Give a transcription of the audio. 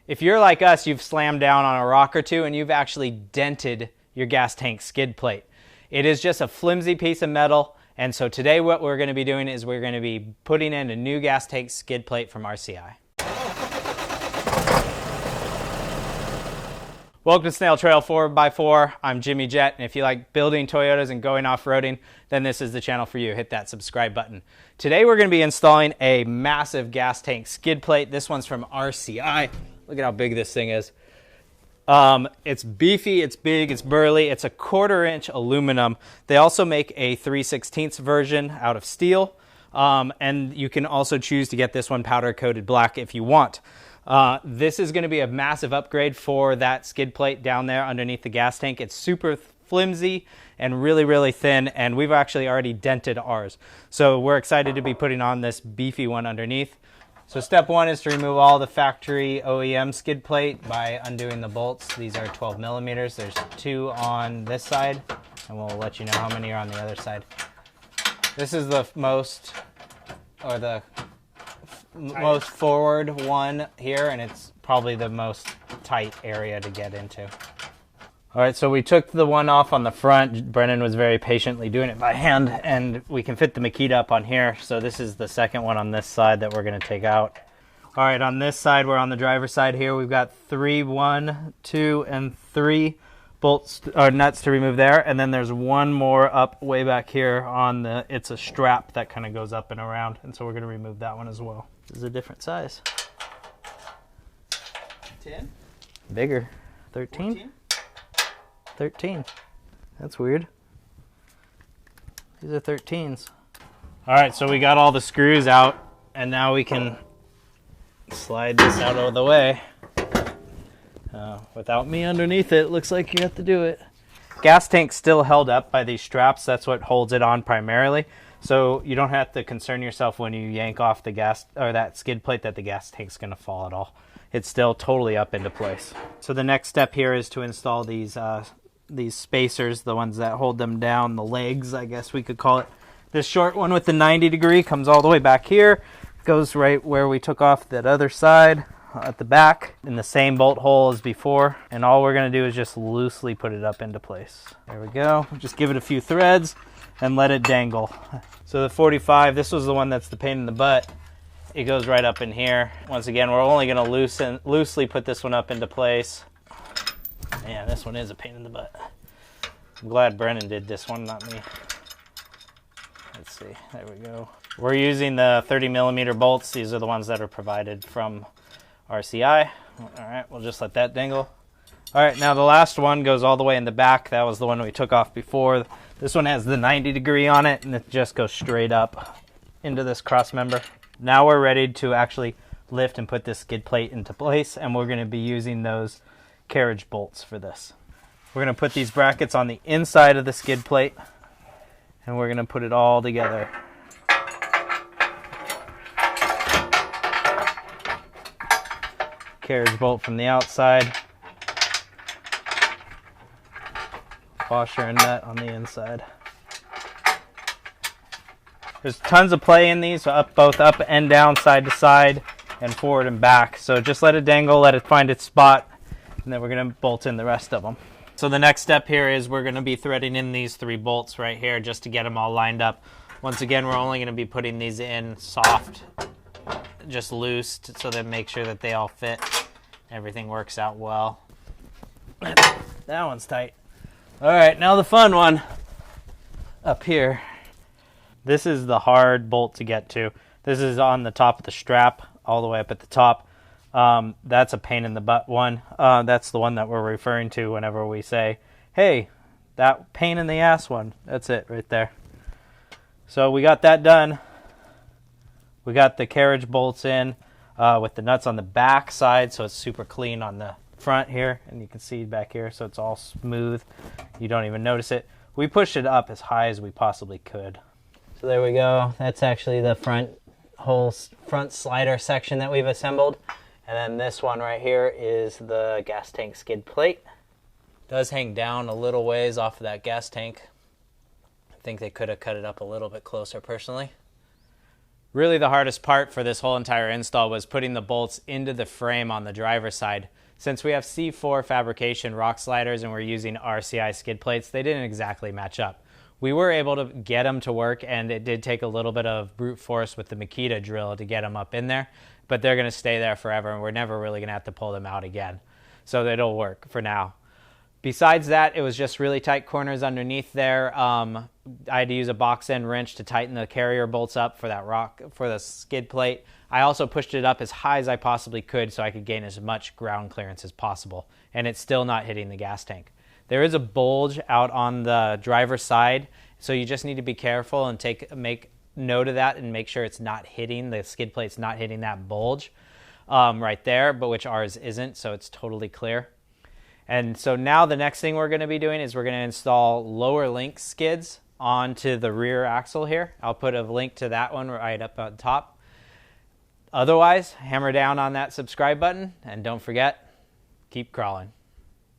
If you're like us, you've slammed down on a rock or two and you've actually dented your gas tank skid plate. It is just a flimsy piece of metal, and so today what we're going to be doing is we're going to be putting in a new gas tank skid plate from RCI. Welcome to Snail Trail 4x4. I'm Jimmy Jett, and if you like building Toyotas and going off-roading, then this is the channel for you. Hit that subscribe button. Today we're going to be installing a massive gas tank skid plate. This one's from RCI. Look at how big this thing is. It's beefy, it's big, it's burly. It's a 1/4-inch aluminum. They also make a 3/16 version out of steel, and you can also choose to get this one powder-coated black if you want. This is going to be a massive upgrade for that skid plate down there underneath the gas tank. It's super flimsy and really, really thin, and we've actually already dented ours. So we're excited to be putting on this beefy one underneath. So step one is to remove all the factory OEM skid plate by undoing the bolts. These are 12 millimeters. There's 2 on this side, and we'll let you know how many are on the other side. This is the most forward one here, and it's probably the most tight area to get into. All right, so we took the one off on the front. Brennan was very patiently doing it by hand, and we can fit the Makita up on here. So this is the second one on this side that we're going to take out. All right, on this side, we're on the driver's side here. We've got 1, 2, and 3 bolts or nuts to remove there, and then there's one more up way back here on the. It's a strap that kind of goes up and around, and so we're going to remove that one as well. This is a different size. 10. Bigger. 13. 14? 13. That's weird. These are 13s. All right, so we got all the screws out, and now we can slide this out of the way. Without me underneath it, looks like you have to do it. Gas tank's still held up by these straps. That's what holds it on primarily. So you don't have to concern yourself when you yank off the gas or that skid plate that the gas tank's going to fall at all. It's still totally up into place. So the next step here is to install these spacers, the ones that hold them down, the legs, I guess we could call it. This short one with the 90 degree comes all the way back here, goes right where we took off that other side at the back in the same bolt hole as before, and all we're going to do is just loosely put it up into place. There we go. Just give it a few threads and let it dangle. So the 45, this was the one that's the pain in the butt. It goes right up in here. Once again, we're only going to loosely put this one up into place. Man, this one is a pain in the butt. I'm glad Brennan did this one, not me. Let's see. There we go. We're using the 30 millimeter bolts. These are the ones that are provided from RCI. All right, we'll just let that dangle. All right, now the last one goes all the way in the back. That was the one we took off before. This one has the 90 degree on it, and it just goes straight up into this cross member. Now we're ready to actually lift and put this skid plate into place, and we're going to be using those carriage bolts for this. We're going to put these brackets on the inside of the skid plate, and we're going to put it all together. Carriage bolt from the outside, washer and nut on the inside. There's tons of play in these, so both up and down, side to side, and forward and back. So just let it dangle, let it find its spot, and then we're going to bolt in the rest of them. So the next step here is we're going to be threading in these 3 bolts right here just to get them all lined up. Once again, we're only going to be putting these in soft, just loose, so that make sure that they all fit. Everything works out well. That one's tight. All right, now the fun one up here. This is the hard bolt to get to. This is on the top of the strap, all the way up at the top. That's a pain in the butt one. That's the one that we're referring to whenever we say, hey, that pain in the ass one. That's it right there. So we got that done. We got the carriage bolts in with the nuts on the back side, so it's super clean on the front here, and you can see back here, so it's all smooth. You don't even notice it. We pushed it up as high as we possibly could. So there we go. That's actually the whole front slider section that we've assembled. And then this one right here is the gas tank skid plate. It does hang down a little ways off of that gas tank. I think they could have cut it up a little bit closer personally. Really the hardest part for this whole entire install was putting the bolts into the frame on the driver's side. Since we have C4 fabrication rock sliders and we're using RCI skid plates, they didn't exactly match up. We were able to get them to work, and it did take a little bit of brute force with the Makita drill to get them up in there, but they're going to stay there forever and we're never really going to have to pull them out again. So it'll work for now. Besides that, it was just really tight corners underneath there. I had to use a box end wrench to tighten the carrier bolts up for the skid plate. I also pushed it up as high as I possibly could so I could gain as much ground clearance as possible, and it's still not hitting the gas tank. There is a bulge out on the driver's side, so you just need to be careful and make note of that and make sure it's not hitting, the skid plate's not hitting that bulge right there, but which ours isn't, so it's totally clear. And so now the next thing we're going to be doing is we're going to install lower link skids onto the rear axle here. I'll put a link to that one right up on top. Otherwise, hammer down on that subscribe button, and don't forget, keep crawling.